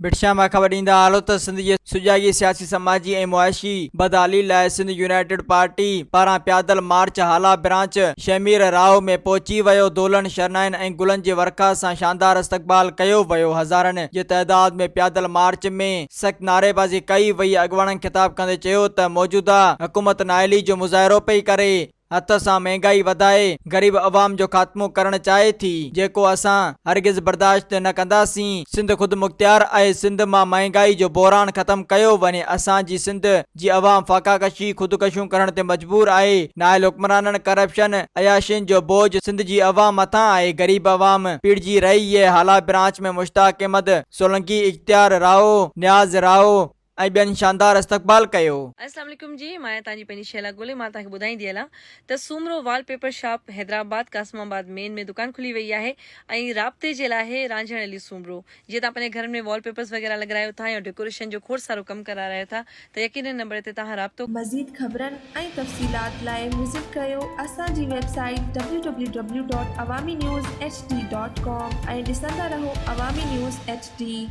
भिटशा में ख़बर ॾींदा हालो त सिंध जे सुजाॻी सियासी समाजी ऐं मुआशी बदहाली लाइ सिंध यूनाइटेड पार्टी पारां प्यादल मार्च हाला ब्रांच शमीर राव में पहुची वियो। दोलन शरनाइन ऐं गुलनि जे वर्खा सां शानदार इस्तक़बाल कयो वियो। हज़ारनि जे तइदाद में प्यादल मार्च में सख़्त नारेबाज़ी कई वई। अॻुवाणनि ख़िताब कंदे चयो त मौजूदा हुकूमत नाअहली जो मुज़ाहिरो पई करे, हथ सां महांगाई वधाए गरीब अवाम जो ख़ात्मो करण चाहे थी, जेको असां हरगिज़ बर्दाश्त न कंदासीं। सिंध ख़ुदि मुख्तियार आहे। सिंध मां महांगाई जो बहरान ख़त्म कयो वञे। असांजी सिंध जी अवाम फाकाकशी ख़ुदकुशियूं करण ते मजबूर आहे। नाअहल हुक्मराननि करप्शन अयाशियुनि जो बोझ सिंध जी अवाम मथां आहे। गरीब अवाम पीड़जी रही है। हाला ब्रांच में मुश्ताक अहमद सोलंकी, इख्तियार राव, न्याज़ राव ऐं ॿियनि शानदार इस्तक़बाल कयो। अस्सलाम वालेकुम जी, मां तव्हांजी पंहिंजी शैला गोले। मां तव्हांखे ॿुधाईंदी हलां त Soomro wallpaper shop Hyderabad Qasimabad main में दुकान खुली वई आहे ऐं राब्ते जे लाइ रांझण अली सूमरो। जीअं तव्हां पंहिंजे घर में वॉलपेपर्स वग़ैरह लॻारायो था या डेकोरेशन जो खोड़ सारो कमु करारायो था त यकीनन नंबर ते तव्हां राब्तो। मज़ीद ख़बरनि ऐं तफ़सीलात लाइ विज़िट कयो असांजी वेबसाइट www.awamiNewsHD.com ऐं ॾिसंदा रहो अवामी न्यूज़ HD।